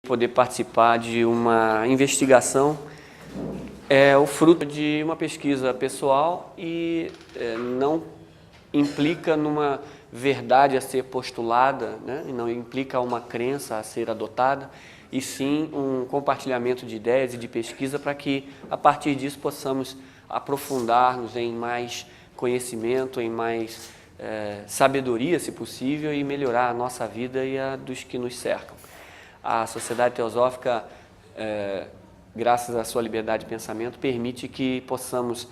Poder participar de uma investigação é o fruto de uma pesquisa pessoal e não implica numa verdade a ser postulada, né? E não implica uma crença a ser adotada, e sim um compartilhamento de ideias e de pesquisa para que, a partir disso, possamos aprofundar-nos em mais conhecimento, em mais sabedoria, se possível, e melhorar a nossa vida e a dos que nos cercam. A Sociedade Teosófica, graças à sua liberdade de pensamento, permite que possamos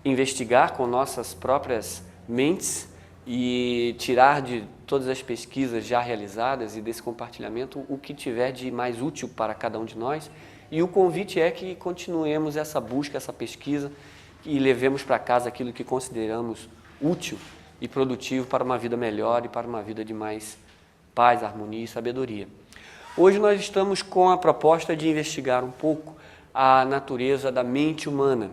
investigar com nossas próprias mentes e tirar de todas as pesquisas já realizadas e desse compartilhamento o que tiver de mais útil para cada um de nós. E o convite é que continuemos essa busca, essa pesquisa e levemos para casa aquilo que consideramos útil e produtivo para uma vida melhor e para uma vida de mais paz, harmonia e sabedoria. Hoje nós estamos com a proposta de investigar um pouco a natureza da mente humana,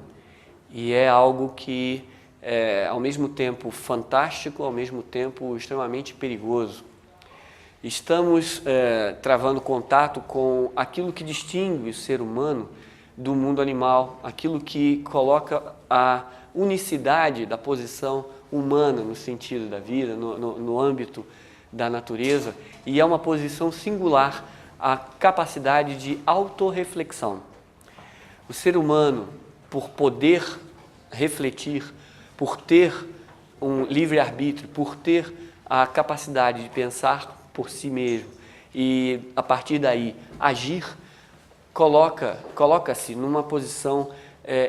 e é algo que é ao mesmo tempo fantástico, ao mesmo tempo extremamente perigoso. Estamos travando contato com aquilo que distingue o ser humano do mundo animal, aquilo que coloca a unicidade da posição humana no sentido da vida, no âmbito da natureza, e é uma posição singular a capacidade de autorreflexão. O ser humano, por poder refletir, por ter um livre-arbítrio, por ter a capacidade de pensar por si mesmo e, a partir daí, agir, coloca-se numa posição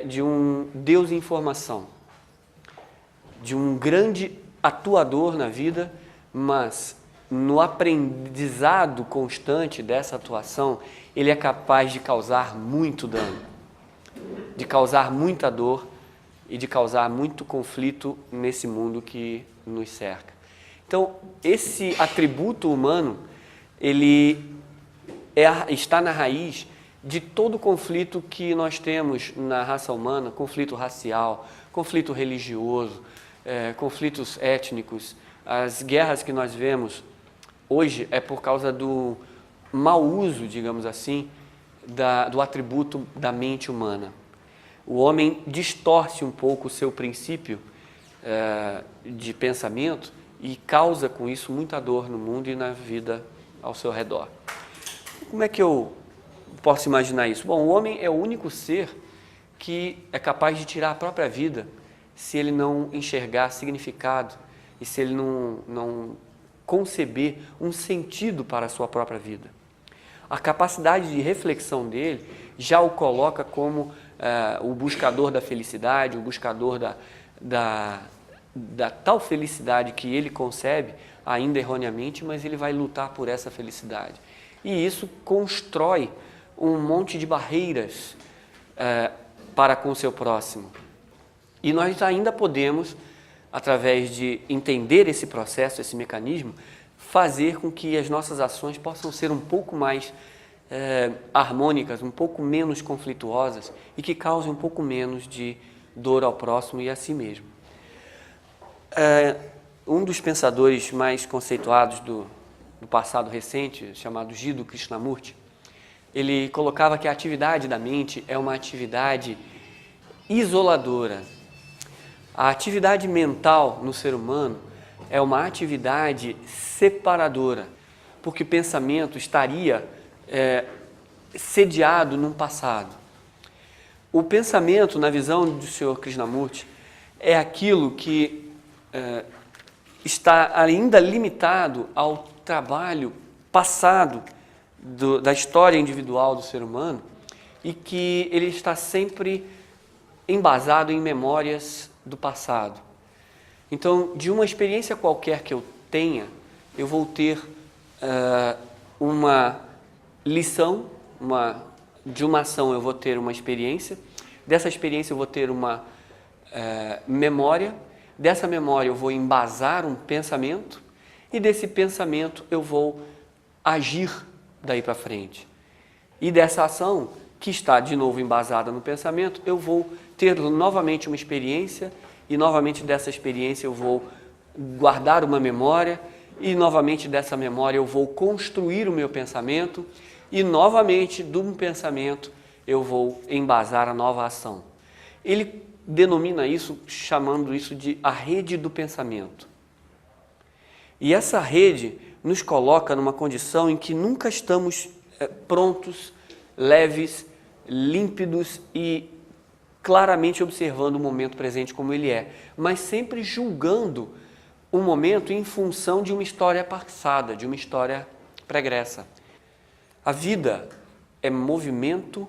de um Deus em formação, de um grande atuador na vida, mas no aprendizado constante dessa atuação, ele é capaz de causar muito dano, de causar muita dor e de causar muito conflito nesse mundo que nos cerca. Então, esse atributo humano, ele está na raiz de todo o conflito que nós temos na raça humana, conflito racial, conflito religioso, conflitos étnicos. As guerras que nós vemos hoje é por causa do mau uso, digamos assim, do atributo da mente humana. O homem distorce um pouco o seu princípio de pensamento e causa com isso muita dor no mundo e na vida ao seu redor. Como é que eu posso imaginar isso? Bom, o homem é o único ser que é capaz de tirar a própria vida se ele não enxergar significado e se ele não conceber um sentido para a sua própria vida. A capacidade de reflexão dele já o coloca como o buscador da felicidade, o buscador da tal felicidade que ele concebe, ainda erroneamente, mas ele vai lutar por essa felicidade. E isso constrói um monte de barreiras para com o seu próximo. E nós ainda podemos, através de entender esse processo, esse mecanismo, fazer com que as nossas ações possam ser um pouco mais harmônicas, um pouco menos conflituosas e que causem um pouco menos de dor ao próximo e a si mesmo. Um dos pensadores mais conceituados do passado recente, chamado Jiddu Krishnamurti, ele colocava que a atividade da mente é uma atividade isoladora. A atividade mental no ser humano é uma atividade separadora, porque o pensamento estaria sediado num passado. O pensamento, na visão do Sr. Krishnamurti, é aquilo que está ainda limitado ao trabalho passado da história individual do ser humano e que ele está sempre embasado em memórias do passado. Então, de uma experiência qualquer que eu tenha, eu vou ter uma lição, de uma ação eu vou ter uma experiência, dessa experiência eu vou ter uma memória, dessa memória eu vou embasar um pensamento e desse pensamento eu vou agir daí para frente. E dessa ação, que está de novo embasada no pensamento, eu vou ter novamente uma experiência e novamente dessa experiência eu vou guardar uma memória e novamente dessa memória eu vou construir o meu pensamento e novamente, de um pensamento, eu vou embasar a nova ação. Ele denomina isso, chamando isso de a rede do pensamento. E essa rede nos coloca numa condição em que nunca estamos prontos, leves, límpidos e claramente observando o momento presente como ele é, mas sempre julgando o momento em função de uma história passada, de uma história pregressa. A vida é movimento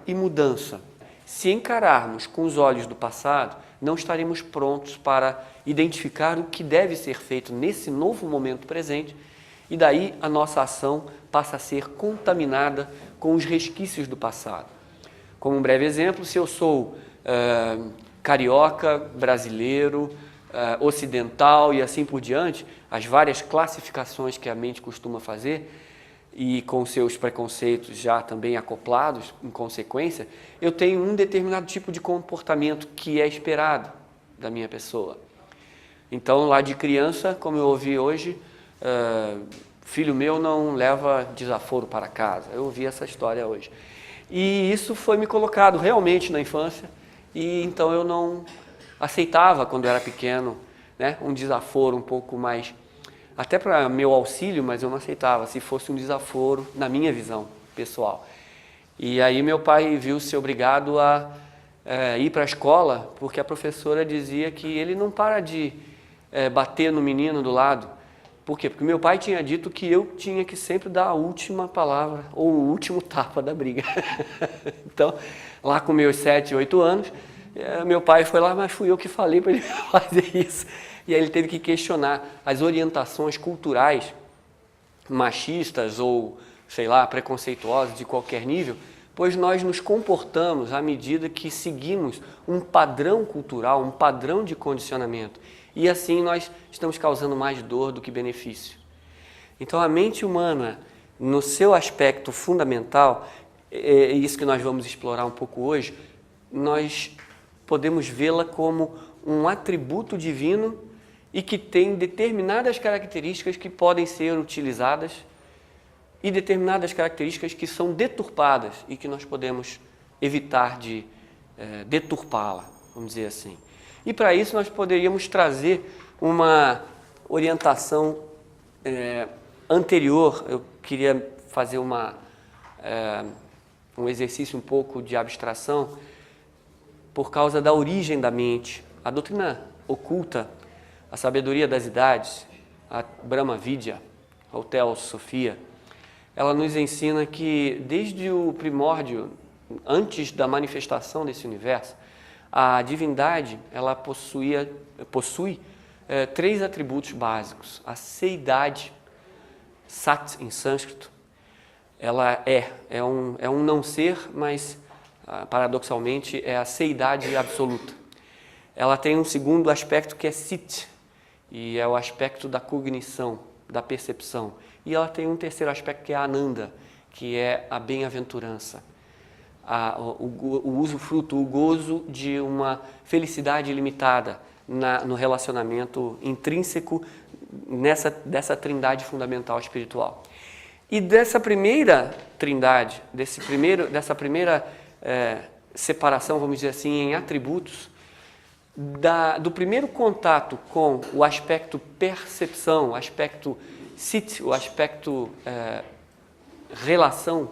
e mudança. Se encararmos com os olhos do passado, não estaremos prontos para identificar o que deve ser feito nesse novo momento presente, e daí a nossa ação passa a ser contaminada com os resquícios do passado. Como um breve exemplo, se eu sou carioca, brasileiro, ocidental e assim por diante, as várias classificações que a mente costuma fazer, e com seus preconceitos já também acoplados em consequência, eu tenho um determinado tipo de comportamento que é esperado da minha pessoa. Então, lá de criança, como eu ouvi hoje, filho meu não leva desaforo para casa. Eu ouvi essa história hoje. E isso foi me colocado realmente na infância, e então eu não aceitava, quando eu era pequeno, né, um desaforo um pouco mais, até para meu auxílio, mas eu não aceitava, se fosse um desaforo, na minha visão pessoal. E aí meu pai viu-se obrigado a ir para a escola, porque a professora dizia que ele não para de bater no menino do lado. Por quê? Porque meu pai tinha dito que eu tinha que sempre dar a última palavra, ou o último tapa da briga. Então, lá com meus 7, 8 anos, meu pai foi lá, mas fui eu que falei para ele fazer isso. E aí ele teve que questionar as orientações culturais machistas ou, sei lá, preconceituosas de qualquer nível, pois nós nos comportamos à medida que seguimos um padrão cultural, um padrão de condicionamento. E assim nós estamos causando mais dor do que benefício. Então a mente humana, no seu aspecto fundamental, é isso que nós vamos explorar um pouco hoje, nós podemos vê-la como um atributo divino e que tem determinadas características que podem ser utilizadas e determinadas características que são deturpadas e que nós podemos evitar de deturpá-la, vamos dizer assim. E para isso nós poderíamos trazer uma orientação anterior. Eu queria fazer um exercício um pouco de abstração por causa da origem da mente. A doutrina oculta, a sabedoria das idades, a Brahma Vidya, a Teosofia, ela nos ensina que desde o primórdio, antes da manifestação desse universo, a divindade ela possui 3 atributos básicos. A seidade, Sat em sânscrito, ela é um não ser, mas paradoxalmente é a seidade absoluta. Ela tem um segundo aspecto que é Sit, e é o aspecto da cognição, da percepção. E ela tem um terceiro aspecto que é a Ananda, que é a bem-aventurança, o usufruto, o gozo de uma felicidade ilimitada no relacionamento intrínseco dessa trindade fundamental espiritual. E dessa primeira trindade, dessa primeira separação, vamos dizer assim, em atributos, do primeiro contato com o aspecto percepção, o aspecto sit, o aspecto relação,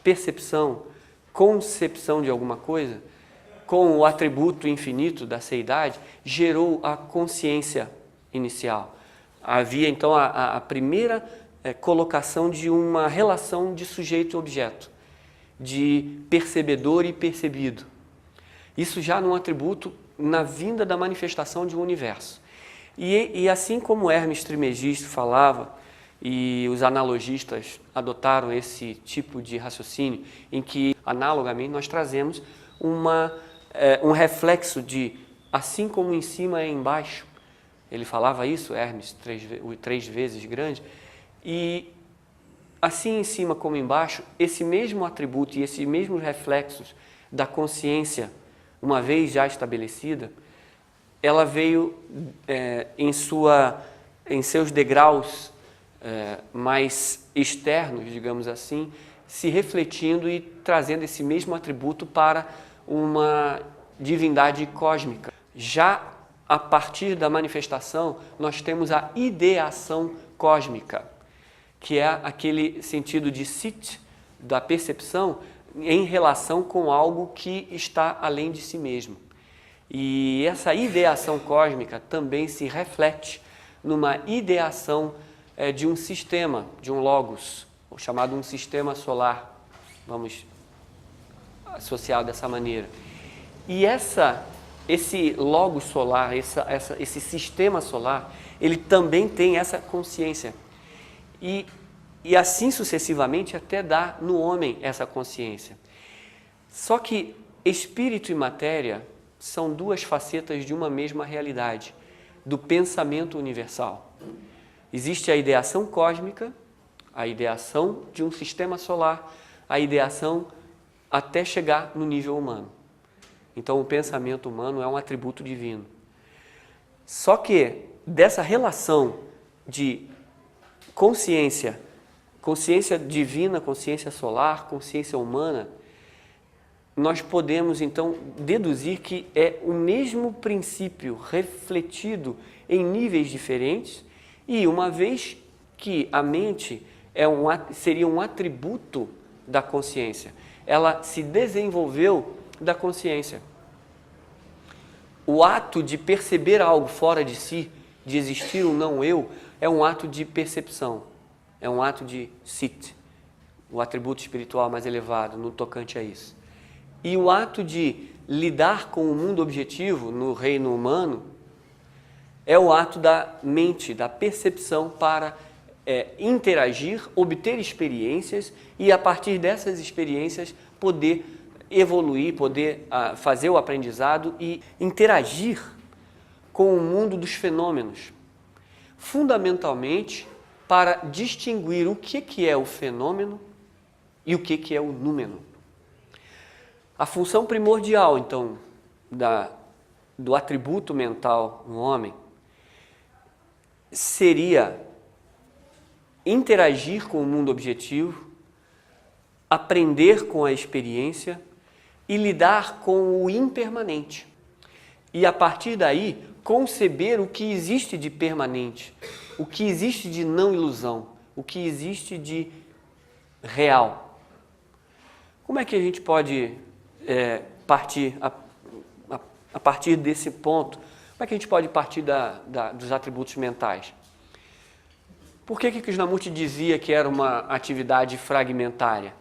percepção, concepção de alguma coisa, com o atributo infinito da seidade, gerou a consciência inicial. Havia então a primeira colocação de uma relação de sujeito e objeto, de percebedor e percebido. Isso já num atributo na vinda da manifestação de um universo. E assim como Hermes Trismegisto falava, e os analogistas adotaram esse tipo de raciocínio, em que, analogamente, nós trazemos um reflexo de, assim como em cima é embaixo. Ele falava isso, Hermes, 3 vezes grande, e assim em cima como embaixo, esse mesmo atributo e esses mesmos reflexos da consciência, uma vez já estabelecida, ela veio em seus degraus mais externos, digamos assim, se refletindo e trazendo esse mesmo atributo para uma divindade cósmica. Já a partir da manifestação, nós temos a ideação cósmica, que é aquele sentido de sit, da percepção, em relação com algo que está além de si mesmo. E essa ideação cósmica também se reflete numa ideação de um sistema, de um logos, chamado um sistema solar, vamos associar dessa maneira. E esse logos solar, esse sistema solar, ele também tem essa consciência. E assim sucessivamente até dá no homem essa consciência. Só que espírito e matéria são duas facetas de uma mesma realidade, do pensamento universal. Existe a ideação cósmica, a ideação de um sistema solar, a ideação até chegar no nível humano. Então o pensamento humano é um atributo divino. Só que dessa relação de consciência divina, consciência solar, consciência humana, nós podemos então deduzir que é o mesmo princípio refletido em níveis diferentes, e uma vez que a mente seria um atributo da consciência, ela se desenvolveu da consciência. O ato de perceber algo fora de si, de existir um não eu, é um ato de percepção, é um ato de sit, o atributo espiritual mais elevado no tocante a isso. E o ato de lidar com o mundo objetivo no reino humano é o ato da mente, da percepção para interagir, obter experiências e a partir dessas experiências poder evoluir, poder fazer o aprendizado e interagir com o mundo dos fenômenos. Fundamentalmente para distinguir o que é o fenômeno e o que é o númeno. A função primordial, então, do atributo mental no homem seria interagir com o mundo objetivo, aprender com a experiência e lidar com o impermanente. E a partir daí, conceber o que existe de permanente, o que existe de não ilusão, o que existe de real. Como é que a gente pode partir a partir desse ponto? Como é que a gente pode partir dos atributos mentais? Por que Krishnamurti dizia que era uma atividade fragmentária?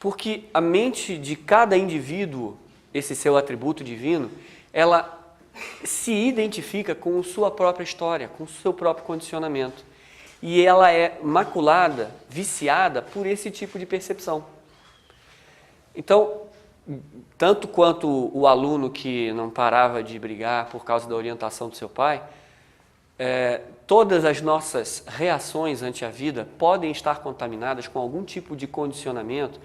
Porque a mente de cada indivíduo, esse seu atributo divino, ela se identifica com sua própria história, com o seu próprio condicionamento. E ela é maculada, viciada por esse tipo de percepção. Então, tanto quanto o aluno que não parava de brigar por causa da orientação do seu pai, todas as nossas reações ante a vida podem estar contaminadas com algum tipo de condicionamento,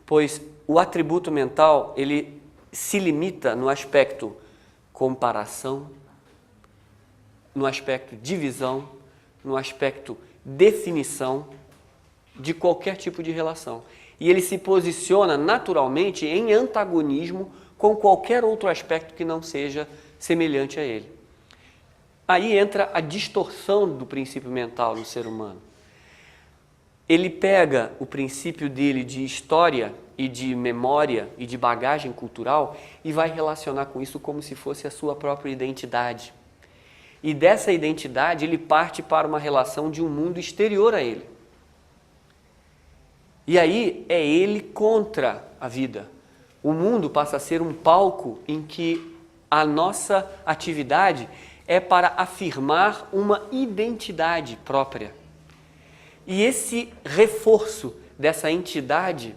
pois o atributo mental ele se limita no aspecto comparação, no aspecto divisão, no aspecto definição de qualquer tipo de relação. E ele se posiciona naturalmente em antagonismo com qualquer outro aspecto que não seja semelhante a ele. Aí entra a distorção do princípio mental no ser humano. Ele pega o princípio dele de história e de memória e de bagagem cultural e vai relacionar com isso como se fosse a sua própria identidade. E dessa identidade ele parte para uma relação de um mundo exterior a ele. E aí é ele contra a vida. O mundo passa a ser um palco em que a nossa atividade é para afirmar uma identidade própria. E esse reforço dessa entidade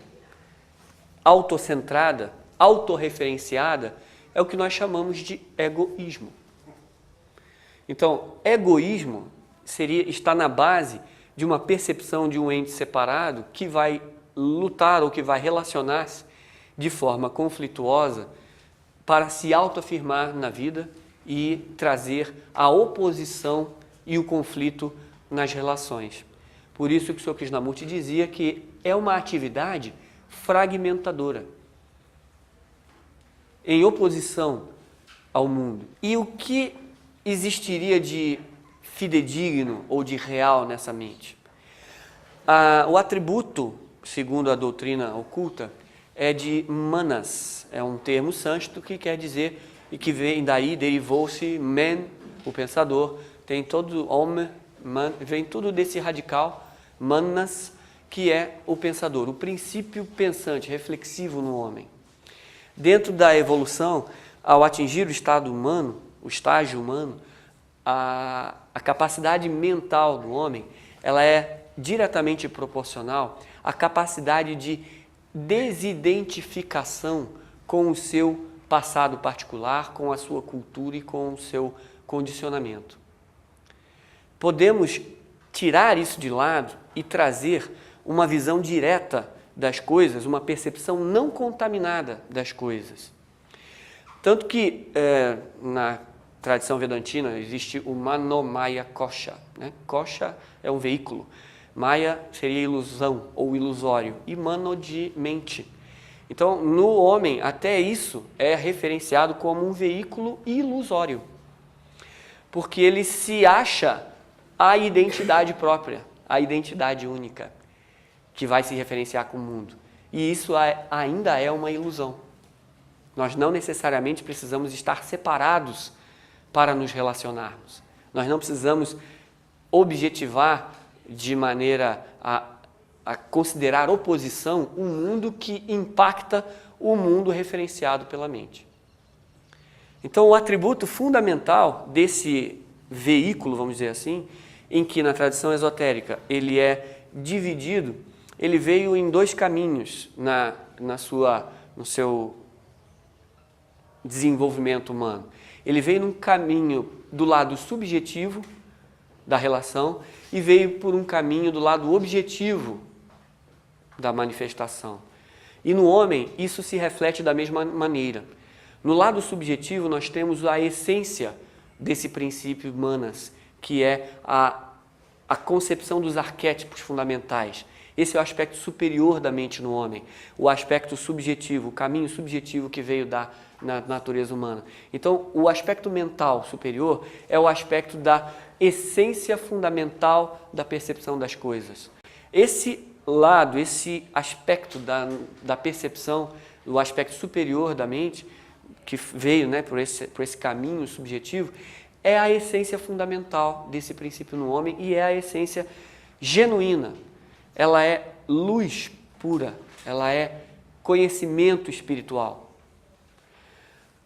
autocentrada, autorreferenciada, é o que nós chamamos de egoísmo. Então, egoísmo está na base de uma percepção de um ente separado que vai lutar ou que vai relacionar-se de forma conflituosa para se autoafirmar na vida e trazer a oposição e o conflito nas relações. Por isso que o Sr. Krishnamurti dizia que é uma atividade fragmentadora, em oposição ao mundo. E o que existiria de fidedigno ou de real nessa mente? O atributo, segundo a doutrina oculta, é de manas. É um termo sânscrito que quer dizer, e que vem daí, derivou-se man, o pensador, tem todo homem, vem tudo desse radical, manas, que é o pensador, o princípio pensante, reflexivo no homem. Dentro da evolução, ao atingir o estado humano, o estágio humano, a capacidade mental do homem, ela é diretamente proporcional à capacidade de desidentificação com o seu passado particular, com a sua cultura e com o seu condicionamento. Podemos tirar isso de lado e trazer uma visão direta das coisas, uma percepção não contaminada das coisas. Tanto que na tradição vedantina existe o Manomaya Kosha. Né? Kosha é um veículo. Maya seria ilusão ou ilusório. E Mano de mente. Então, no homem, até isso é referenciado como um veículo ilusório. Porque ele se acha a identidade própria, a identidade única, que vai se referenciar com o mundo. E isso ainda é uma ilusão. Nós não necessariamente precisamos estar separados para nos relacionarmos. Nós não precisamos objetivar de maneira a considerar oposição um mundo que impacta o mundo referenciado pela mente. Então, o atributo fundamental desse veículo, vamos dizer assim, em que na tradição esotérica ele é dividido, ele veio em dois caminhos no seu desenvolvimento humano. Ele veio num caminho do lado subjetivo da relação e veio por um caminho do lado objetivo da manifestação. E no homem, isso se reflete da mesma maneira. No lado subjetivo, nós temos a essência desse princípio manas, que é a concepção dos arquétipos fundamentais. Esse é o aspecto superior da mente no homem, o aspecto subjetivo, o caminho subjetivo que veio da natureza humana. Então, o aspecto mental superior é o aspecto da essência fundamental da percepção das coisas. Esse lado, esse aspecto da percepção, o aspecto superior da mente, que veio, né, por esse caminho subjetivo, é a essência fundamental desse princípio no homem e é a essência genuína. Ela é luz pura, ela é conhecimento espiritual.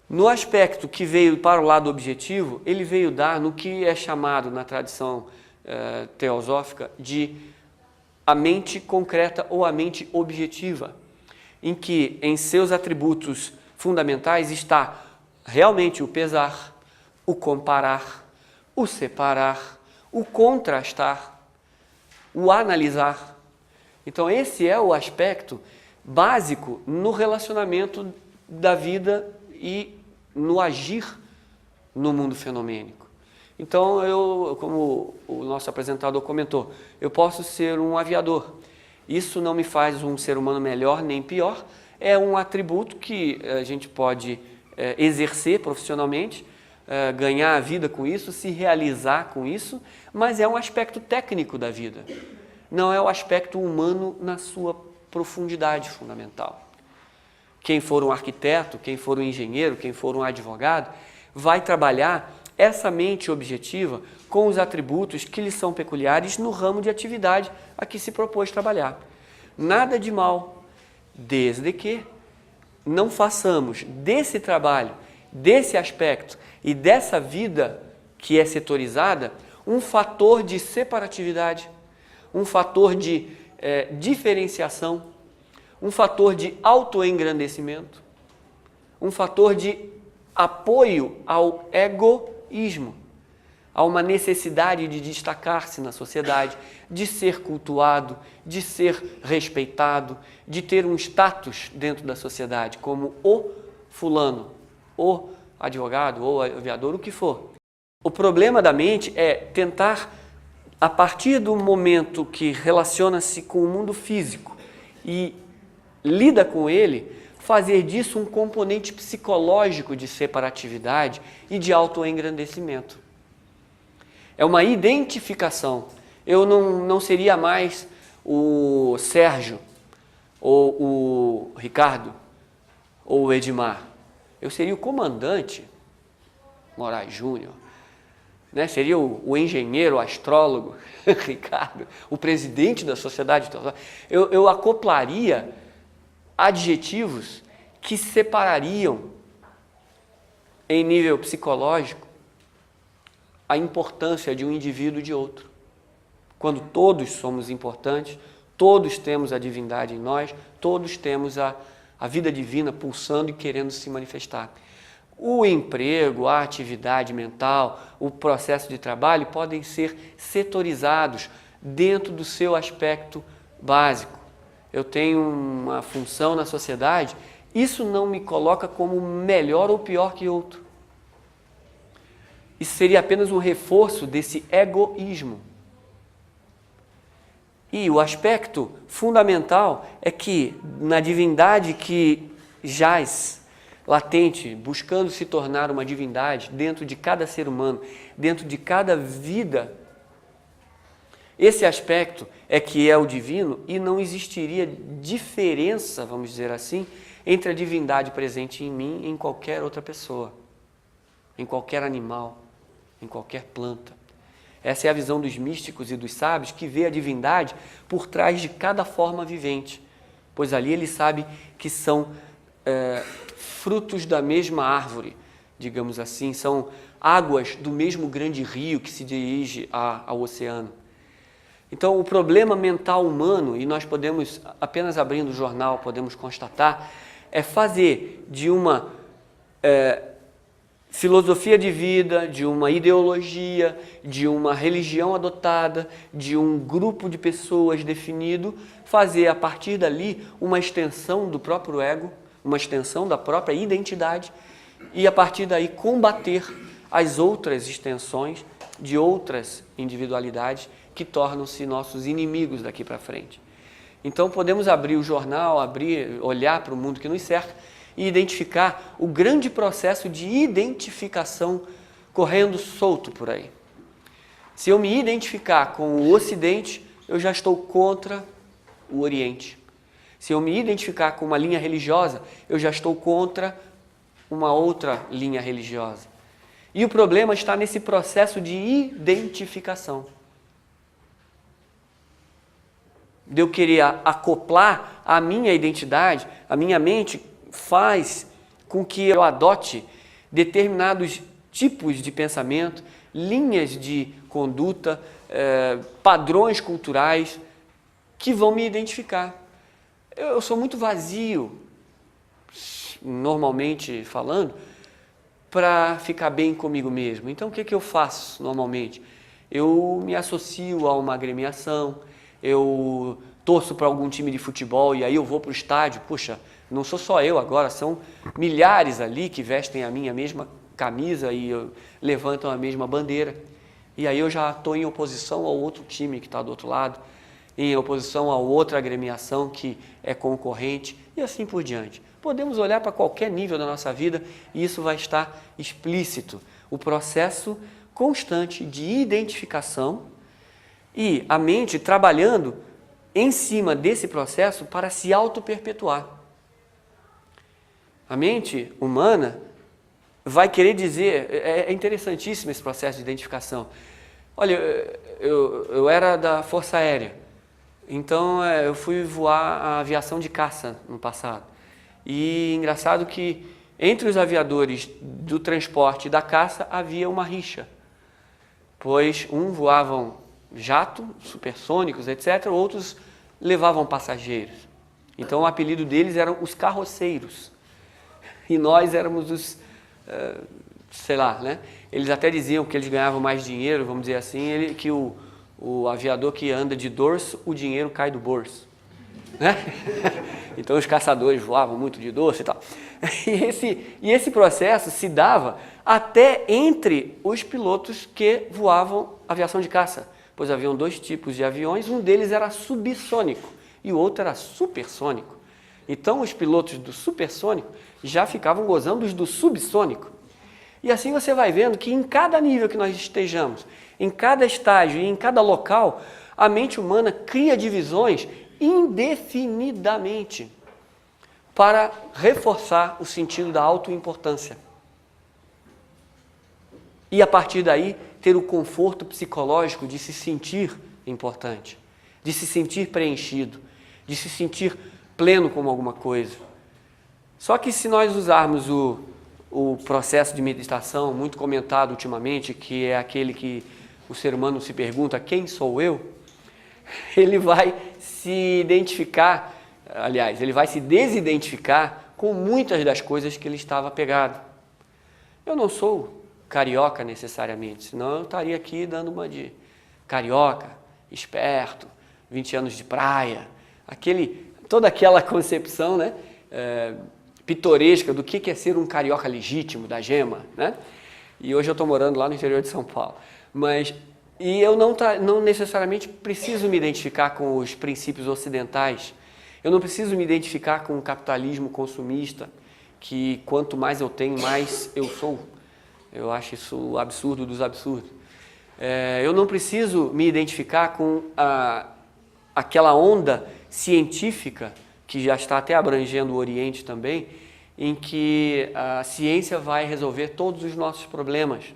No aspecto que veio para o lado objetivo, ele veio dar no que é chamado na tradição teosófica de a mente concreta ou a mente objetiva, em que em seus atributos fundamentais está realmente o pesar, o comparar, o separar, o contrastar, o analisar. Então esse é o aspecto básico no relacionamento da vida e no agir no mundo fenomênico. Então como o nosso apresentador comentou, eu posso ser um aviador. Isso não me faz um ser humano melhor nem pior, é um atributo que a gente pode exercer profissionalmente, ganhar a vida com isso, se realizar com isso, mas é um aspecto técnico da vida. Não é o aspecto humano na sua profundidade fundamental. Quem for um arquiteto, quem for um engenheiro, quem for um advogado, vai trabalhar essa mente objetiva com os atributos que lhe são peculiares no ramo de atividade a que se propôs trabalhar. Nada de mal, desde que não façamos desse trabalho, desse aspecto e dessa vida que é setorizada um fator de separatividade, um fator de diferenciação, um fator de autoengrandecimento, um fator de apoio ao egoísmo, a uma necessidade de destacar-se na sociedade, de ser cultuado, de ser respeitado, de ter um status dentro da sociedade, como o fulano, o advogado, ou aviador, o que for. O problema da mente é tentar a partir do momento que relaciona-se com o mundo físico e lida com ele, fazer disso um componente psicológico de separatividade e de autoengrandecimento. É uma identificação. Eu não seria mais o Sérgio, ou o Ricardo, ou o Edmar. Eu seria o comandante Moraes Júnior, né? Seria o engenheiro, o astrólogo Ricardo, o presidente da sociedade. Eu acoplaria adjetivos que separariam, em nível psicológico, a importância de um indivíduo de outro. Quando todos somos importantes, todos temos a divindade em nós, todos temos a vida divina pulsando e querendo se manifestar. O emprego, a atividade mental, o processo de trabalho podem ser setorizados dentro do seu aspecto básico. Eu tenho uma função na sociedade, isso não me coloca como melhor ou pior que outro. Isso seria apenas um reforço desse egoísmo. E o aspecto fundamental é que na divindade que jaz latente, buscando se tornar uma divindade dentro de cada ser humano, dentro de cada vida, esse aspecto é que é o divino e não existiria diferença, vamos dizer assim, entre a divindade presente em mim e em qualquer outra pessoa, em qualquer animal, em qualquer planta. Essa é a visão dos místicos e dos sábios que vê a divindade por trás de cada forma vivente, pois ali ele sabe que são frutos da mesma árvore, digamos assim, são águas do mesmo grande rio que se dirige ao oceano. Então, o problema mental humano, e nós podemos, apenas abrindo o jornal, podemos constatar, é fazer de uma filosofia de vida, de uma ideologia, de uma religião adotada, de um grupo de pessoas definido, fazer a partir dali uma extensão do próprio ego, uma extensão da própria identidade e a partir daí combater as outras extensões de outras individualidades que tornam-se nossos inimigos daqui para frente. Então podemos abrir o jornal, olhar para o mundo que nos cerca e identificar o grande processo de identificação correndo solto por aí. Se eu me identificar com o Ocidente, eu já estou contra o Oriente. Se eu me identificar com uma linha religiosa, eu já estou contra uma outra linha religiosa. E o problema está nesse processo de identificação. De eu querer acoplar a minha identidade, a minha mente faz com que eu adote determinados tipos de pensamento, linhas de conduta, padrões culturais que vão me identificar. Eu sou muito vazio, normalmente falando, para ficar bem comigo mesmo. Então, o que eu faço normalmente? Eu me associo a uma agremiação, eu torço para algum time de futebol e aí eu vou para o estádio. Puxa, não sou só eu agora, são milhares ali que vestem a minha mesma camisa e levantam a mesma bandeira. E aí eu já estou em oposição ao outro time que está do outro lado, em oposição a outra agremiação que é concorrente e assim por diante. Podemos olhar para qualquer nível da nossa vida e isso vai estar explícito. O processo constante de identificação e a mente trabalhando em cima desse processo para se auto-perpetuar. A mente humana vai querer dizer, é interessantíssimo esse processo de identificação. Olha, eu era da Força Aérea, então eu fui voar a aviação de caça no passado. E engraçado que entre os aviadores do transporte e da caça havia uma rixa, pois voavam jato, supersônicos, etc., outros levavam passageiros. Então o apelido deles eram os carroceiros. E nós éramos os, sei lá, né? Eles até diziam que eles ganhavam mais dinheiro, vamos dizer assim, que o aviador que anda de dorso, o dinheiro cai do bolso. Né? Então os caçadores voavam muito de dorso e tal. E esse processo se dava até entre os pilotos que voavam aviação de caça. pois haviam dois tipos de aviões, um deles era subsônico e o outro era supersônico. Então os pilotos do supersônico já ficavam gozando os do subsônico. E assim você vai vendo que em cada nível que nós estejamos, em cada estágio e em cada local, a mente humana cria divisões indefinidamente para reforçar o sentido da autoimportância. E a partir daí, ter o conforto psicológico de se sentir importante, de se sentir preenchido, de se sentir pleno como alguma coisa. Só que se nós usarmos o processo de meditação, muito comentado ultimamente, que é aquele que o ser humano se pergunta, quem sou eu? Ele vai se identificar, aliás, ele vai se desidentificar com muitas das coisas que ele estava apegado. Eu não sou carioca necessariamente, senão eu estaria aqui dando uma de carioca, esperto, 20 anos de praia, toda aquela concepção, né, pitoresca do que é ser um carioca legítimo, da gema, né? E hoje eu estou morando lá no interior de São Paulo. E eu não necessariamente preciso me identificar com os princípios ocidentais, eu não preciso me identificar com o capitalismo consumista, que quanto mais eu tenho, mais eu sou. Eu acho isso o absurdo dos absurdos. Eu não preciso me identificar com aquela onda científica, que já está até abrangendo o Oriente também, em que a ciência vai resolver todos os nossos problemas.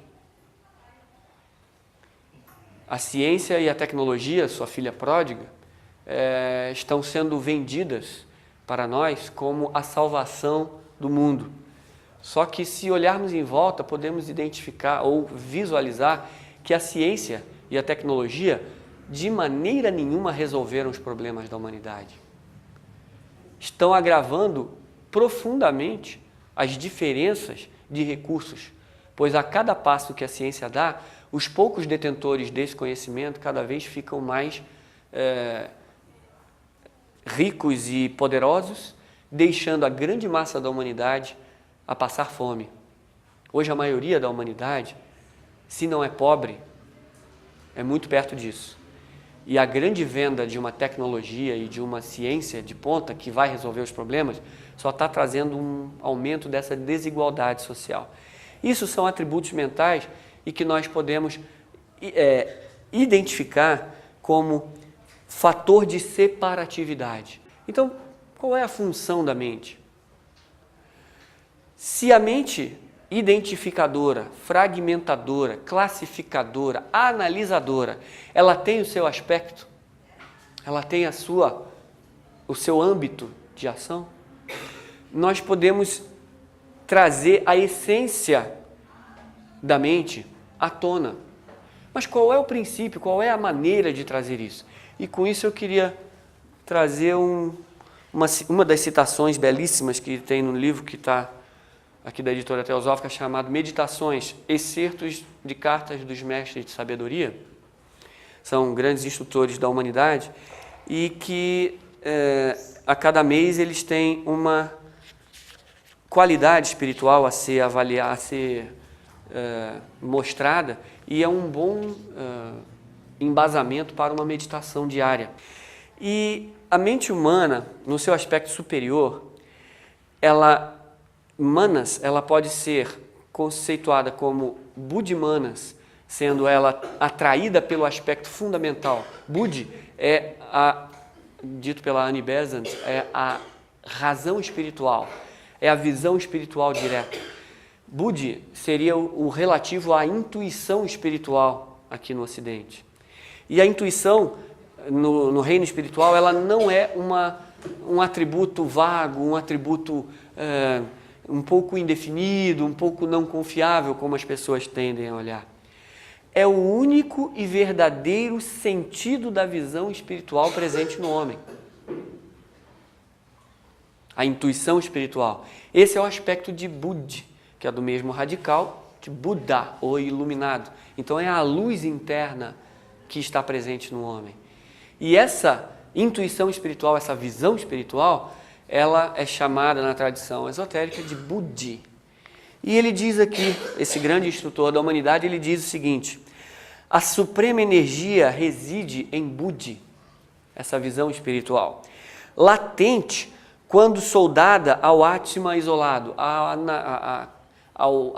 A ciência e a tecnologia, sua filha pródiga, estão sendo vendidas para nós como a salvação do mundo. Só que se olharmos em volta, podemos identificar ou visualizar que a ciência e a tecnologia de maneira nenhuma resolveram os problemas da humanidade. Estão agravando profundamente as diferenças de recursos, pois a cada passo que a ciência dá, os poucos detentores desse conhecimento cada vez ficam mais ricos e poderosos, deixando a grande massa da humanidade a passar fome. Hoje a maioria da humanidade, se não é pobre, é muito perto disso. E a grande venda de uma tecnologia e de uma ciência de ponta que vai resolver os problemas só está trazendo um aumento dessa desigualdade social. Isso são atributos mentais e que nós podemos identificar como fator de separatividade. Então, qual é a função da mente? Se a mente identificadora, fragmentadora, classificadora, analisadora, ela tem o seu aspecto, ela tem o seu âmbito de ação, nós podemos trazer a essência da mente à tona. Mas qual é o princípio, qual é a maneira de trazer isso? E com isso eu queria trazer uma das citações belíssimas que tem no livro que está aqui da editora Teosófica, chamado Meditações, excertos de cartas dos mestres de sabedoria. São grandes instrutores da humanidade e que a cada mês eles têm uma qualidade espiritual a ser avaliada, a ser mostrada, e é um bom embasamento para uma meditação diária. E a mente humana, no seu aspecto superior, Manas, ela pode ser conceituada como Buddhimanas, sendo ela atraída pelo aspecto fundamental. Buddhi dito pela Annie Besant, é a razão espiritual, é a visão espiritual direta. Buddhi seria o relativo à intuição espiritual aqui no Ocidente. E a intuição, no reino espiritual, ela não é um atributo vago, um atributo um pouco indefinido, um pouco não confiável, como as pessoas tendem a olhar. É o único e verdadeiro sentido da visão espiritual presente no homem. A intuição espiritual. Esse é o aspecto de Buddhi, que é do mesmo radical de Buddha, ou iluminado. Então é a luz interna que está presente no homem. E essa intuição espiritual, essa visão espiritual, ela é chamada na tradição esotérica de Buddhi. E ele diz aqui, esse grande instrutor da humanidade, ele diz o seguinte: A suprema energia reside em Budi, essa visão espiritual, latente quando soldada ao Atma isolado, a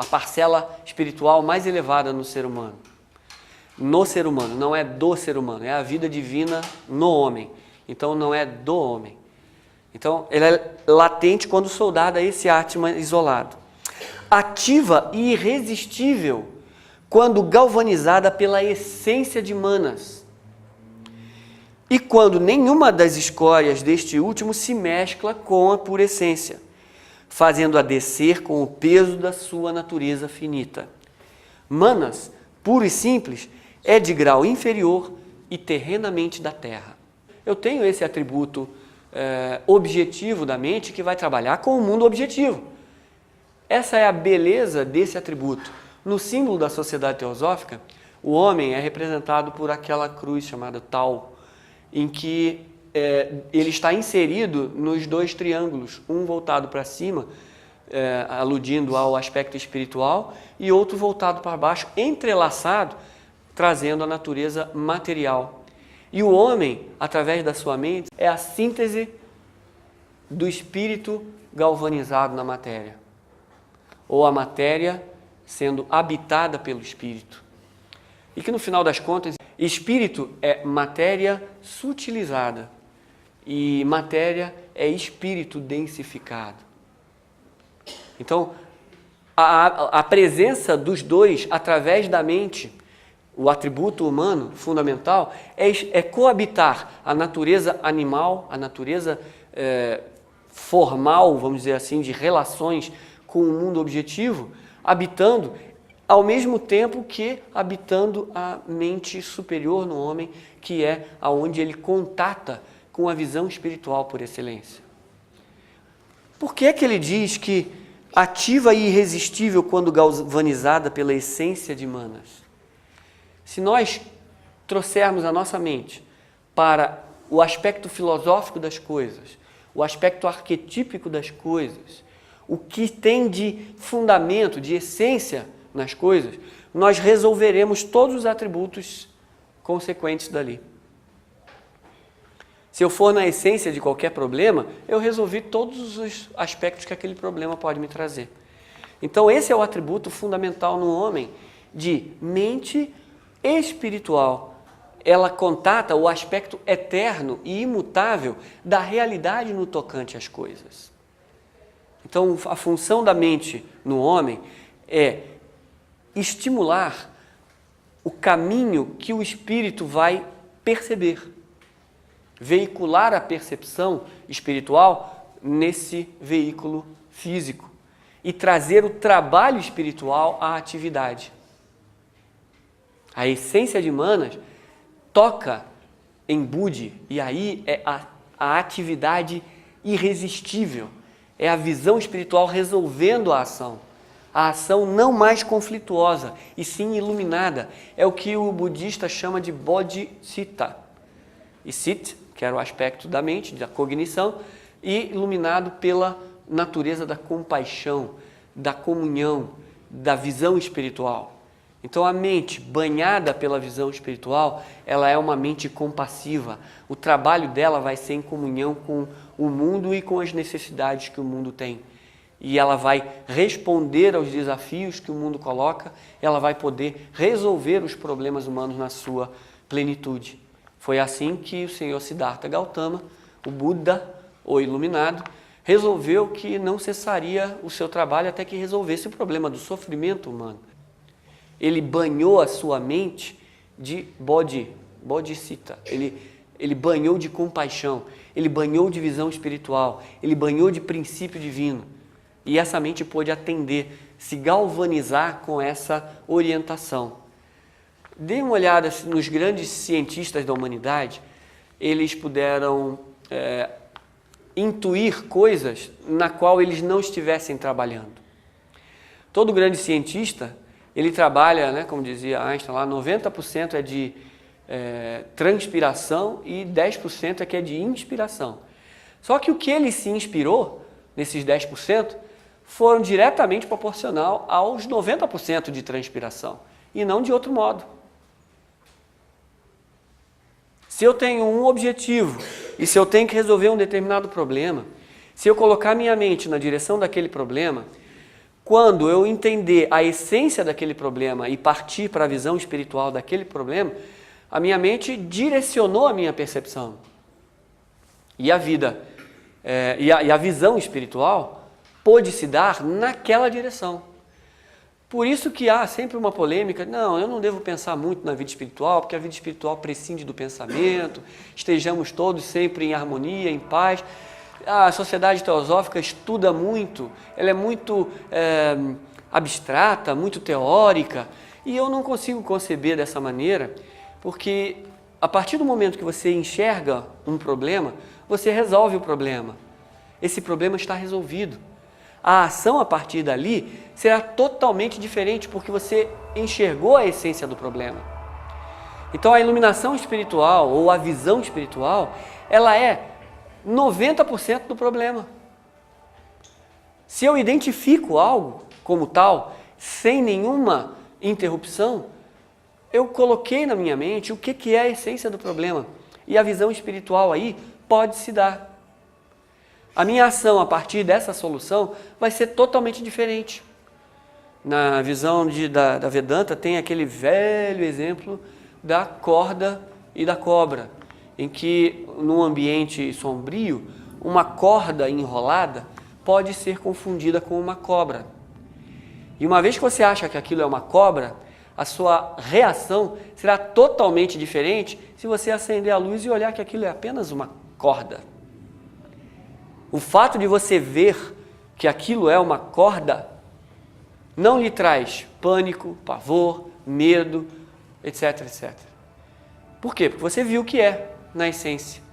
parcela espiritual mais elevada no ser humano. No ser humano, não é do ser humano, é a vida divina no homem. Então não é do homem. Então ela é latente quando soldada a esse Atma isolado. Ativa e irresistível quando galvanizada pela essência de Manas. E quando nenhuma das escórias deste último se mescla com a pura essência, fazendo-a descer com o peso da sua natureza finita. Manas, puro e simples, é de grau inferior e terrenamente da terra. Eu tenho esse atributo objetivo da mente que vai trabalhar com o mundo objetivo. Essa é a beleza desse atributo. No símbolo da sociedade teosófica, o homem é representado por aquela cruz chamada Tau, em que ele está inserido nos dois triângulos, um voltado para cima, aludindo ao aspecto espiritual, e outro voltado para baixo, entrelaçado, trazendo a natureza material. E o homem, através da sua mente, é a síntese do espírito galvanizado na matéria, ou a matéria sendo habitada pelo espírito. E que no final das contas, espírito é matéria sutilizada e matéria é espírito densificado. Então, a presença dos dois através da mente, o atributo humano fundamental, é coabitar a natureza animal, a natureza formal, vamos dizer assim, de relações com o mundo objetivo, habitando ao mesmo tempo que habitando a mente superior no homem, que é aonde ele contata com a visão espiritual por excelência. Por que ele diz que ativa e irresistível quando galvanizada pela essência de Manas? Se nós trouxermos a nossa mente para o aspecto filosófico das coisas, o aspecto arquetípico das coisas, o que tem de fundamento, de essência nas coisas, nós resolveremos todos os atributos consequentes dali. Se eu for na essência de qualquer problema, eu resolvi todos os aspectos que aquele problema pode me trazer. Então esse é o atributo fundamental no homem, de mente espiritual. Ela contata o aspecto eterno e imutável da realidade no tocante às coisas. Então a função da mente no homem é estimular o caminho que o espírito vai perceber, veicular a percepção espiritual nesse veículo físico e trazer o trabalho espiritual à atividade. A essência de Manas toca em Budi, e aí é a atividade irresistível, é a visão espiritual resolvendo a ação não mais conflituosa, e sim iluminada. É o que o budista chama de Bodhicitta. E Sit, que era o aspecto da mente, da cognição, e iluminado pela natureza da compaixão, da comunhão, da visão espiritual. Então a mente banhada pela visão espiritual, ela é uma mente compassiva. O trabalho dela vai ser em comunhão com o mundo e com as necessidades que o mundo tem. E ela vai responder aos desafios que o mundo coloca, ela vai poder resolver os problemas humanos na sua plenitude. Foi assim que o senhor Siddhartha Gautama, o Buda, o iluminado, resolveu que não cessaria o seu trabalho até que resolvesse o problema do sofrimento humano. Ele banhou a sua mente de Bodhicitta, ele banhou de compaixão, ele banhou de visão espiritual, ele banhou de princípio divino. E essa mente pôde atender, se galvanizar com essa orientação. Dê uma olhada nos grandes cientistas da humanidade, eles puderam intuir coisas na qual eles não estivessem trabalhando. Todo grande cientista, ele trabalha, como dizia Einstein lá, 90% é de transpiração e 10% é que é de inspiração. Só que o que ele se inspirou, nesses 10%, foram diretamente proporcional aos 90% de transpiração, e não de outro modo. Se eu tenho um objetivo e se eu tenho que resolver um determinado problema, se eu colocar minha mente na direção daquele problema, quando eu entender a essência daquele problema e partir para a visão espiritual daquele problema, a minha mente direcionou a minha percepção. E a vida, e a visão espiritual pôde se dar naquela direção. Por isso que há sempre uma polêmica, não, eu não devo pensar muito na vida espiritual, porque a vida espiritual prescinde do pensamento, estejamos todos sempre em harmonia, em paz. A sociedade teosófica estuda muito, ela é muito abstrata, muito teórica, e eu não consigo conceber dessa maneira, porque a partir do momento que você enxerga um problema, você resolve o problema. Esse problema está resolvido. A ação a partir dali será totalmente diferente, porque você enxergou a essência do problema. Então a iluminação espiritual ou a visão espiritual, ela é 90% do problema. Se eu identifico algo como tal, sem nenhuma interrupção, eu coloquei na minha mente o que é a essência do problema. E a visão espiritual aí pode se dar. A minha ação a partir dessa solução vai ser totalmente diferente. Na visão da Vedanta tem aquele velho exemplo da corda e da cobra, em que num ambiente sombrio, uma corda enrolada pode ser confundida com uma cobra. E uma vez que você acha que aquilo é uma cobra, a sua reação será totalmente diferente se você acender a luz e olhar que aquilo é apenas uma corda. O fato de você ver que aquilo é uma corda não lhe traz pânico, pavor, medo, etc, etc. Por quê? Porque você viu o que é, na essência.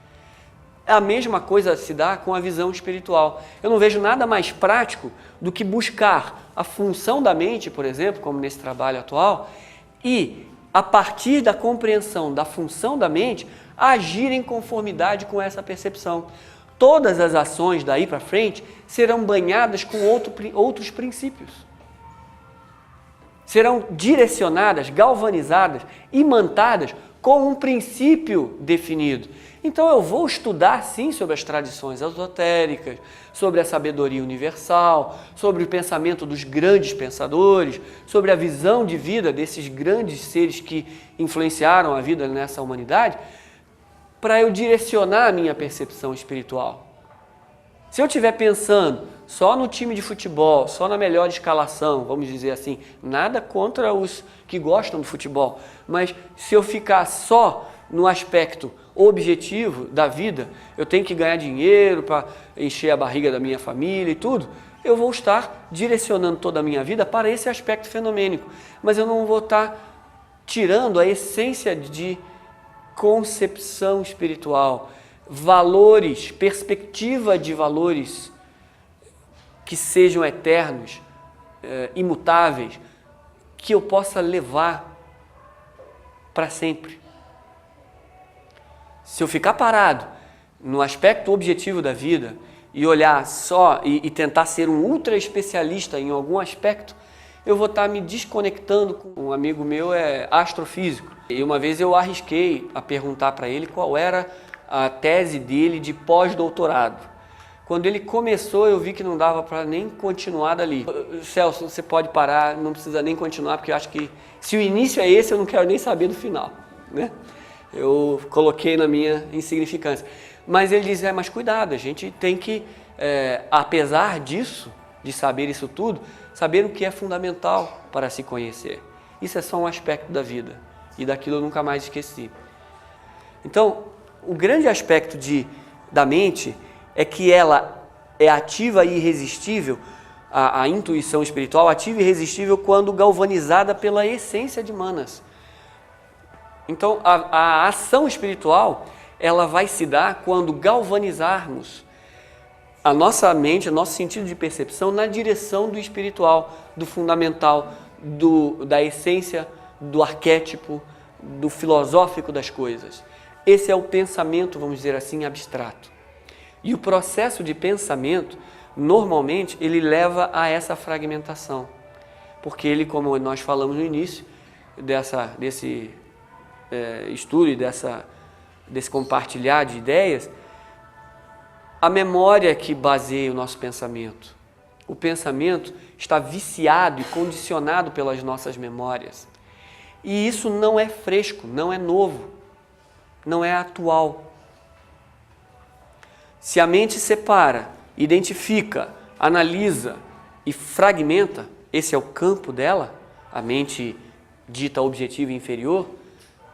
A mesma coisa se dá com a visão espiritual. Eu não vejo nada mais prático do que buscar a função da mente, por exemplo, como nesse trabalho atual, e, a partir da compreensão da função da mente, agir em conformidade com essa percepção. Todas as ações daí para frente serão banhadas com outros princípios. Serão direcionadas, galvanizadas, imantadas com um princípio definido. Então eu vou estudar sim sobre as tradições esotéricas, sobre a sabedoria universal, sobre o pensamento dos grandes pensadores, sobre a visão de vida desses grandes seres que influenciaram a vida nessa humanidade, para eu direcionar a minha percepção espiritual. Se eu estiver pensando só no time de futebol, só na melhor escalação, vamos dizer assim, nada contra os que gostam do futebol, mas se eu ficar só no aspecto objetivo da vida, eu tenho que ganhar dinheiro para encher a barriga da minha família e tudo, eu vou estar direcionando toda a minha vida para esse aspecto fenomênico, mas eu não vou estar tirando a essência de concepção espiritual, valores, perspectiva de valores que sejam eternos, imutáveis, que eu possa levar para sempre. Se eu ficar parado no aspecto objetivo da vida e olhar só e tentar ser um ultra especialista em algum aspecto, eu vou estar me desconectando com um amigo meu, astrofísico. E uma vez eu arrisquei a perguntar para ele qual era a tese dele de pós-doutorado. Quando ele começou, eu vi que não dava para nem continuar dali. Celso, você pode parar, não precisa nem continuar, porque eu acho que se o início é esse, eu não quero nem saber do final, né? Eu coloquei na minha insignificância. Mas ele diz, mas cuidado, a gente tem que, apesar disso, de saber isso tudo, saber o que é fundamental para se conhecer. Isso é só um aspecto da vida, e daquilo eu nunca mais esqueci. Então, o grande aspecto da mente é que ela é ativa e irresistível, a intuição espiritual ativa e irresistível quando galvanizada pela essência de Manas. Então, a ação espiritual, ela vai se dar quando galvanizarmos a nossa mente, o nosso sentido de percepção na direção do espiritual, do fundamental, da essência, do arquétipo, do filosófico das coisas. Esse é o pensamento, vamos dizer assim, abstrato. E o processo de pensamento, normalmente, ele leva a essa fragmentação. Porque ele, como nós falamos no início desse estudo e dessa desse compartilhar de ideias, a memória que baseia o nosso pensamento. O pensamento está viciado e condicionado pelas nossas memórias. E isso não é fresco, não é novo, não é atual. Se a mente separa, identifica, analisa e fragmenta, esse é o campo dela, a mente dita objetiva inferior,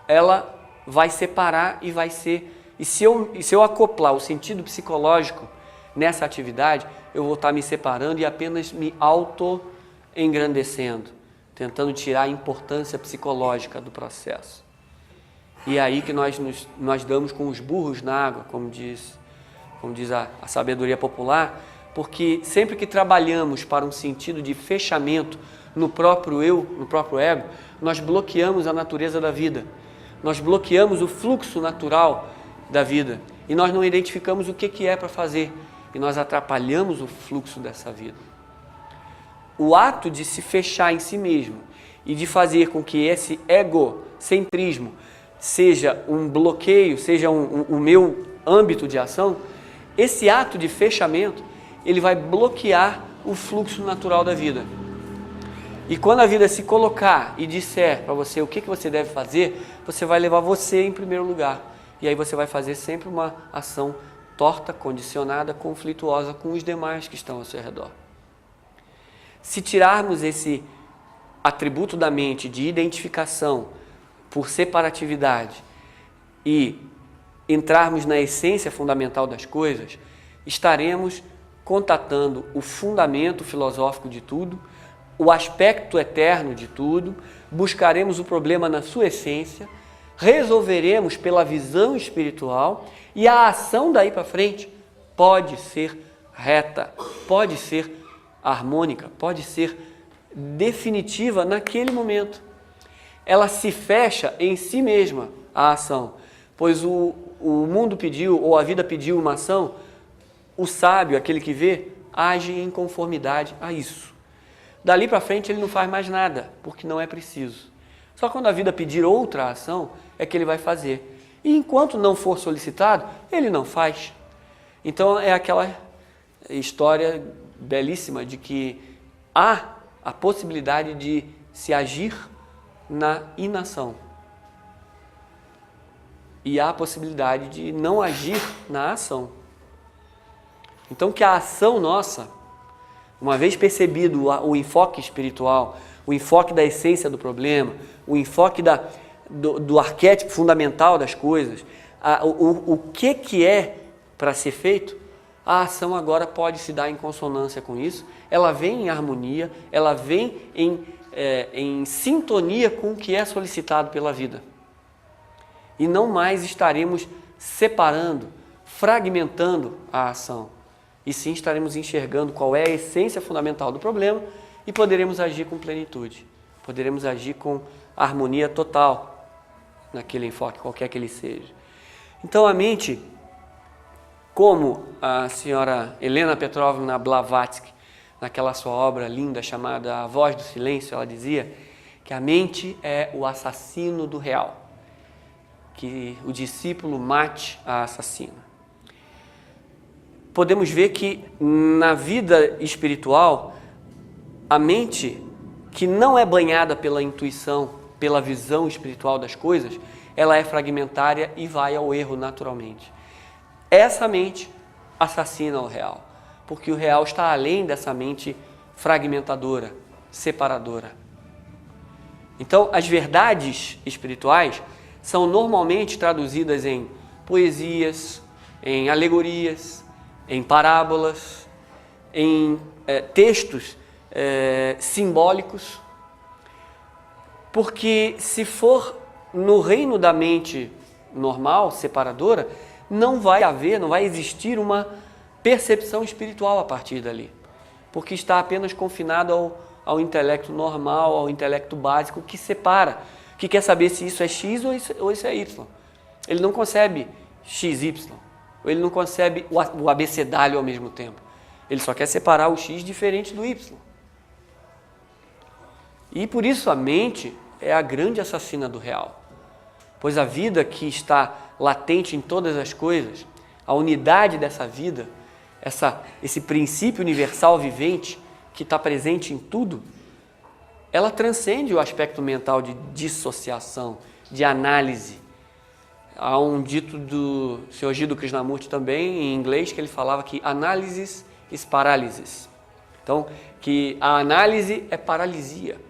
ela vai separar e vai ser... E se eu acoplar o sentido psicológico nessa atividade, eu vou estar me separando e apenas me auto-engrandecendo, tentando tirar a importância psicológica do processo. E é aí que nós damos com os burros na água, como diz a sabedoria popular, porque sempre que trabalhamos para um sentido de fechamento no próprio eu, no próprio ego, nós bloqueamos a natureza da vida, nós bloqueamos o fluxo natural da vida e nós não identificamos o que é para fazer e nós atrapalhamos o fluxo dessa vida. O ato de se fechar em si mesmo e de fazer com que esse egocentrismo seja um bloqueio, seja o meu âmbito de ação, esse ato de fechamento, ele vai bloquear o fluxo natural da vida. E quando a vida se colocar e disser para você o que você deve fazer, você vai levar você em primeiro lugar. E aí você vai fazer sempre uma ação torta, condicionada, conflituosa com os demais que estão ao seu redor. Se tirarmos esse atributo da mente de identificação por separatividade e entrarmos na essência fundamental das coisas, estaremos contatando o fundamento filosófico de tudo, o aspecto eterno de tudo, buscaremos o problema na sua essência, resolveremos pela visão espiritual e a ação daí para frente pode ser reta, pode ser harmônica, pode ser definitiva naquele momento. Ela se fecha em si mesma, a ação, pois o mundo pediu, ou a vida pediu uma ação, o sábio, aquele que vê, age em conformidade a isso. Dali para frente ele não faz mais nada, porque não é preciso. Só quando a vida pedir outra ação é que ele vai fazer. E enquanto não for solicitado, ele não faz. Então é aquela história belíssima de que há a possibilidade de se agir na inação. E há a possibilidade de não agir na ação. Então que a ação nossa, uma vez percebido o enfoque espiritual, o enfoque da essência do problema, o enfoque do arquétipo fundamental das coisas, o que é para ser feito, a ação agora pode se dar em consonância com isso, ela vem em harmonia, ela vem em sintonia com o que é solicitado pela vida. E não mais estaremos separando, fragmentando a ação, e sim estaremos enxergando qual é a essência fundamental do problema e poderemos agir com plenitude, poderemos agir com harmonia total naquele enfoque, qualquer que ele seja. Então a mente, como a senhora Helena Petrovna Blavatsky, naquela sua obra linda chamada A Voz do Silêncio, ela dizia que a mente é o assassino do real, que o discípulo mate a assassina. Podemos ver que na vida espiritual, a mente que não é banhada pela intuição, pela visão espiritual das coisas, ela é fragmentária e vai ao erro naturalmente. Essa mente assassina o real, porque o real está além dessa mente fragmentadora, separadora. Então, as verdades espirituais são normalmente traduzidas em poesias, em alegorias, em parábolas, em textos simbólicos, porque se for no reino da mente normal, separadora, não vai existir uma percepção espiritual a partir dali, porque está apenas confinado ao intelecto normal, ao intelecto básico que separa, que quer saber se isso é X ou isso é Y. Ele não concebe XY, ou ele não concebe o abecedário ao mesmo tempo. Ele só quer separar o X diferente do Y. E por isso a mente é a grande assassina do real, pois a vida que está latente em todas as coisas, a unidade dessa vida, esse princípio universal vivente que está presente em tudo, ela transcende o aspecto mental de dissociação, de análise. Há um dito do Sr. Jiddu Krishnamurti também, em inglês, que ele falava que analysis is paralysis. Então, que a análise é paralisia.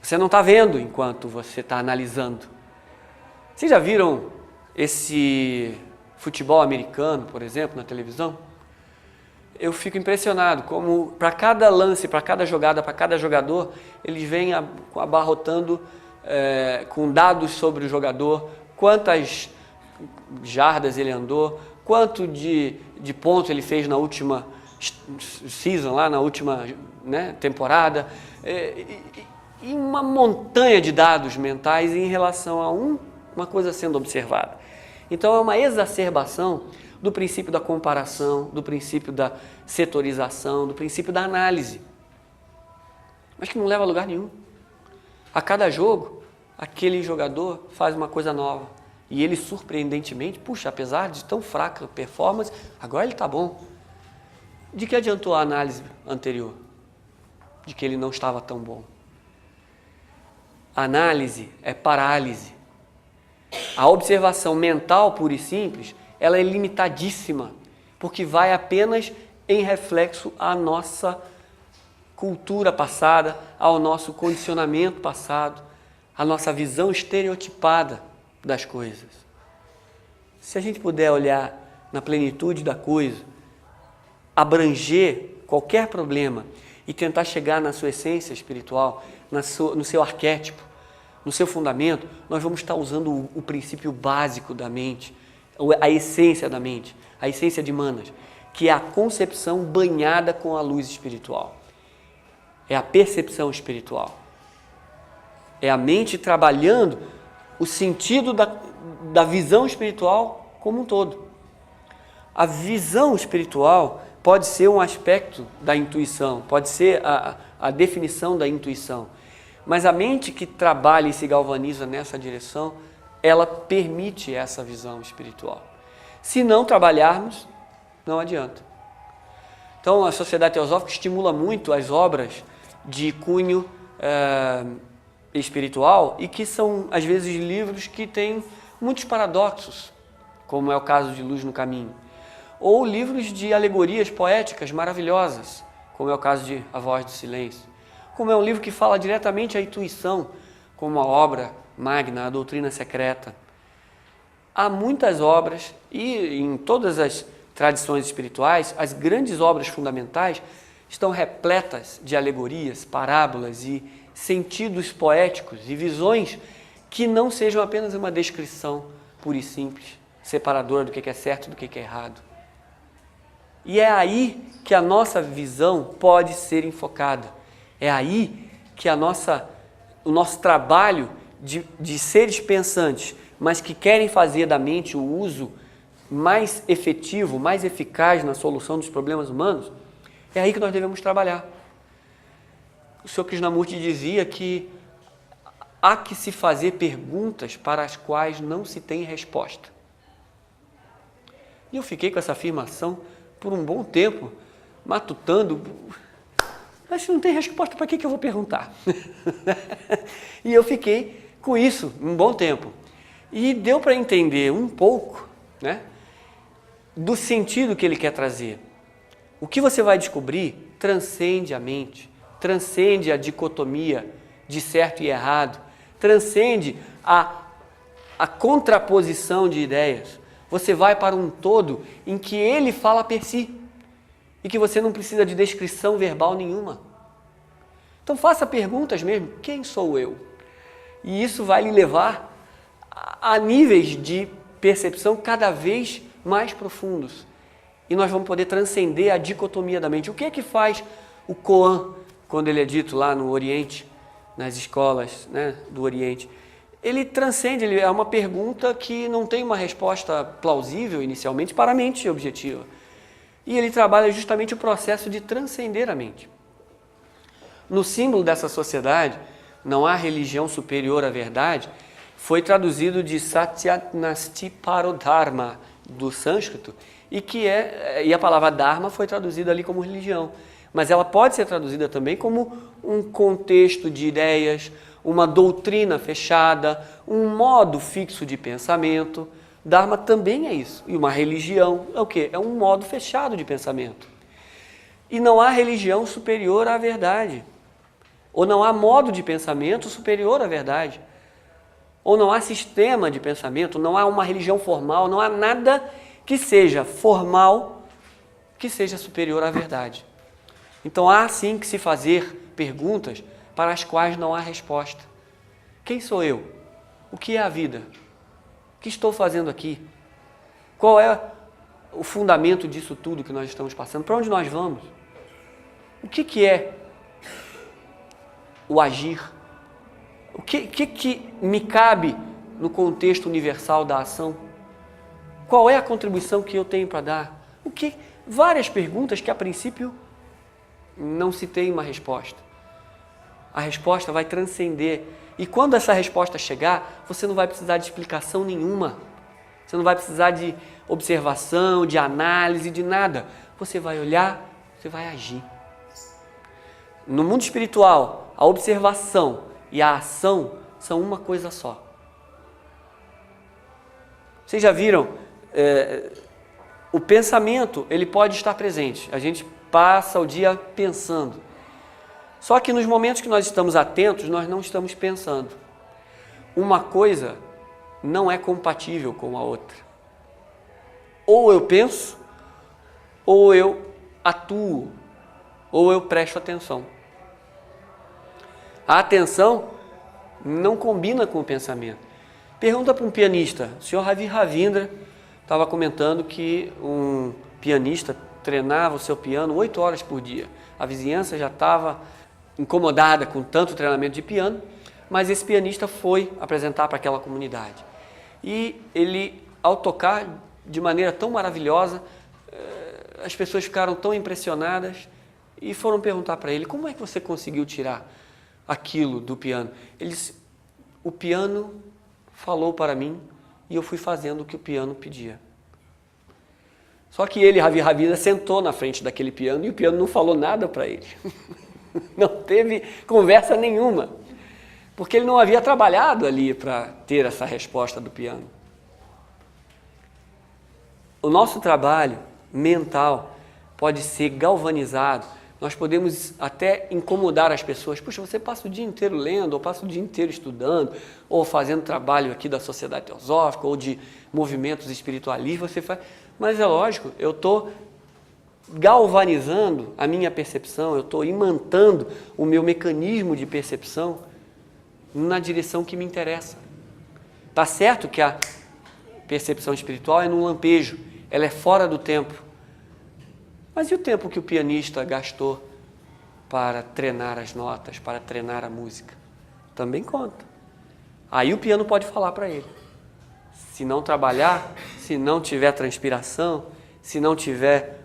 Você não está vendo enquanto você está analisando. Vocês já viram esse futebol americano, por exemplo, na televisão? Eu fico impressionado como para cada lance, para cada jogada, para cada jogador, eles vêm abarrotando com dados sobre o jogador, quantas jardas ele andou, quanto de pontos ele fez na última season, lá na última, né, temporada, e uma montanha de dados mentais em relação a uma coisa sendo observada. Então é uma exacerbação do princípio da comparação, do princípio da setorização, do princípio da análise, mas que não leva a lugar nenhum. A cada jogo, aquele jogador faz uma coisa nova e ele, surpreendentemente, puxa, apesar de tão fraca performance, agora ele está bom. De que adiantou a análise anterior? De que ele não estava tão bom. Análise é parálise. A observação mental pura e simples, ela é limitadíssima, porque vai apenas em reflexo à nossa cultura passada, ao nosso condicionamento passado, à nossa visão estereotipada das coisas. Se a gente puder olhar na plenitude da coisa, abranger qualquer problema e tentar chegar na sua essência espiritual, no seu arquétipo, no seu fundamento, nós vamos estar usando o princípio básico da mente, a essência da mente, a essência de Manas, que é a concepção banhada com a luz espiritual. É a percepção espiritual. É a mente trabalhando o sentido da visão espiritual como um todo. A visão espiritual pode ser um aspecto da intuição, pode ser a definição da intuição, mas a mente que trabalha e se galvaniza nessa direção, ela permite essa visão espiritual. Se não trabalharmos, não adianta. Então, a Sociedade Teosófica estimula muito as obras de cunho espiritual e que são, às vezes, livros que têm muitos paradoxos, como é o caso de Luz no Caminho, ou livros de alegorias poéticas maravilhosas, como é o caso de A Voz do Silêncio, como é um livro que fala diretamente à intuição, como a obra magna, a Doutrina Secreta. Há muitas obras, e em todas as tradições espirituais, as grandes obras fundamentais estão repletas de alegorias, parábolas e sentidos poéticos e visões que não sejam apenas uma descrição pura e simples, separadora do que é certo e do que é errado. E é aí que a nossa visão pode ser enfocada. É aí que o nosso trabalho de seres pensantes, mas que querem fazer da mente o uso mais efetivo, mais eficaz na solução dos problemas humanos, é aí que nós devemos trabalhar. O Sr. Krishnamurti dizia que há que se fazer perguntas para as quais não se tem resposta. E eu fiquei com essa afirmação por um bom tempo, matutando. Mas se não tem resposta, para que eu vou perguntar? E eu fiquei com isso um bom tempo. E deu para entender um pouco, né, do sentido que ele quer trazer. O que você vai descobrir transcende a mente, transcende a dicotomia de certo e errado, transcende a contraposição de ideias. Você vai para um todo em que ele fala per si e que você não precisa de descrição verbal nenhuma. Então faça perguntas mesmo, quem sou eu? E isso vai lhe levar a níveis de percepção cada vez mais profundos. E nós vamos poder transcender a dicotomia da mente. O que é que faz o Koan, quando ele é dito lá no Oriente, nas escolas, né, do Oriente? Ele transcende, é uma pergunta que não tem uma resposta plausível inicialmente para a mente objetiva. E ele trabalha justamente o processo de transcender a mente. No símbolo dessa sociedade, não há religião superior à verdade, foi traduzido de Satyatnasti Parodharma, do sânscrito, e a palavra Dharma foi traduzida ali como religião. Mas ela pode ser traduzida também como um contexto de ideias, uma doutrina fechada, um modo fixo de pensamento. Dharma também é isso. E uma religião é o quê? É um modo fechado de pensamento. E não há religião superior à verdade. Ou não há modo de pensamento superior à verdade. Ou não há sistema de pensamento, não há uma religião formal, não há nada que seja formal que seja superior à verdade. Então há sim que se fazer perguntas para as quais não há resposta. Quem sou eu? O que é a vida? O que estou fazendo aqui? Qual é o fundamento disso tudo que nós estamos passando? Para onde nós vamos? O que é o agir? O que me cabe no contexto universal da ação? Qual é a contribuição que eu tenho para dar? Várias perguntas que a princípio não se tem uma resposta. A resposta vai transcender. E quando essa resposta chegar, você não vai precisar de explicação nenhuma. Você não vai precisar de observação, de análise, de nada. Você vai olhar, você vai agir. No mundo espiritual, a observação e a ação são uma coisa só. Vocês já viram? O pensamento, ele pode estar presente. A gente passa o dia pensando. Só que nos momentos que nós estamos atentos, nós não estamos pensando. Uma coisa não é compatível com a outra. Ou eu penso, ou eu atuo, ou eu presto atenção. A atenção não combina com o pensamento. Pergunta para um pianista. O senhor Ravi Ravindra estava comentando que um pianista treinava o seu piano 8 horas por dia. A vizinhança já estava incomodada com tanto treinamento de piano, mas esse pianista foi apresentar para aquela comunidade. E ele, ao tocar de maneira tão maravilhosa, as pessoas ficaram tão impressionadas e foram perguntar para ele: como é que você conseguiu tirar aquilo do piano? Ele disse: o piano falou para mim e eu fui fazendo o que o piano pedia. Só que ele, Ravi Ravindra, sentou na frente daquele piano e o piano não falou nada para ele. Não teve conversa nenhuma, porque ele não havia trabalhado ali para ter essa resposta do piano. O nosso trabalho mental pode ser galvanizado. Nós podemos até incomodar as pessoas. Puxa, você passa o dia inteiro lendo, ou passa o dia inteiro estudando, ou fazendo trabalho aqui da Sociedade Teosófica, ou de movimentos espiritualistas, você faz. Mas é lógico, eu estou galvanizando a minha percepção, eu estou imantando o meu mecanismo de percepção na direção que me interessa. Está certo que a percepção espiritual é num lampejo, ela é fora do tempo. Mas e o tempo que o pianista gastou para treinar as notas, para treinar a música? Também conta. Aí o piano pode falar para ele. Se não trabalhar, se não tiver transpiração, se não tiver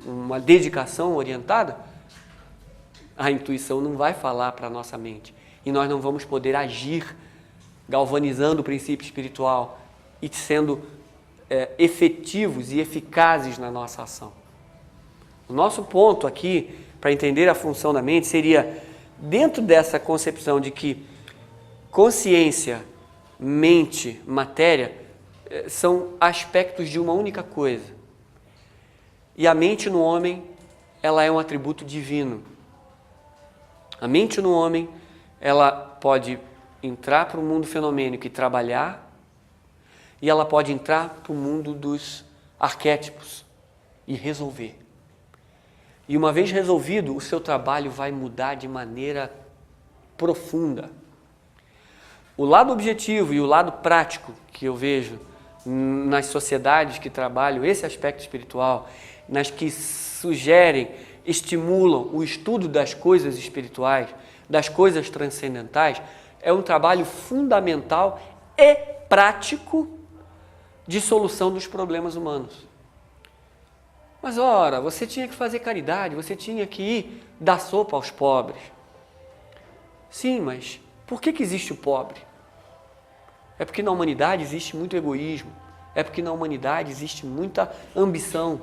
uma dedicação orientada, a intuição não vai falar para a nossa mente. E nós não vamos poder agir galvanizando o princípio espiritual e sendo efetivos e eficazes na nossa ação. O nosso ponto aqui, para entender a função da mente, seria, dentro dessa concepção de que consciência, mente, matéria, são aspectos de uma única coisa. E a mente no homem, ela é um atributo divino. A mente no homem, ela pode entrar para o mundo fenomênico e trabalhar, e ela pode entrar para o mundo dos arquétipos e resolver. E uma vez resolvido, o seu trabalho vai mudar de maneira profunda. O lado objetivo e o lado prático que eu vejo nas sociedades que trabalham esse aspecto espiritual, nas que sugerem, estimulam o estudo das coisas espirituais, das coisas transcendentais, é um trabalho fundamental e prático de solução dos problemas humanos. Mas ora, você tinha que fazer caridade, você tinha que ir dar sopa aos pobres. Sim, mas por que existe o pobre? É porque na humanidade existe muito egoísmo. É porque na humanidade existe muita ambição.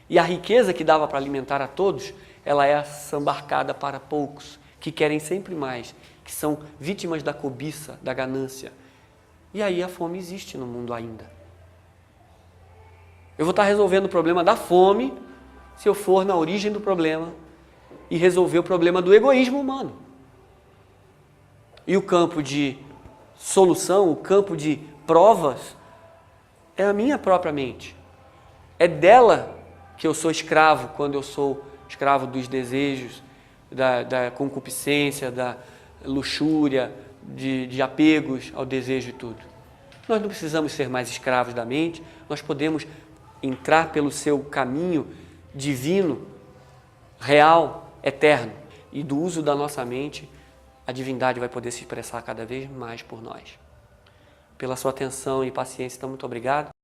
E a riqueza que dava para alimentar a todos, ela é assambarcada para poucos, que querem sempre mais, que são vítimas da cobiça, da ganância. E aí a fome existe no mundo ainda. Eu vou estar resolvendo o problema da fome se eu for na origem do problema e resolver o problema do egoísmo humano. E o campo de solução, o campo de provas, é a minha própria mente. É dela que eu sou escravo quando eu sou escravo dos desejos, da concupiscência, da luxúria, de apegos ao desejo e tudo. Nós não precisamos ser mais escravos da mente, nós podemos entrar pelo seu caminho divino, real, eterno. E do uso da nossa mente, a divindade vai poder se expressar cada vez mais por nós. Pela sua atenção e paciência, então muito obrigado.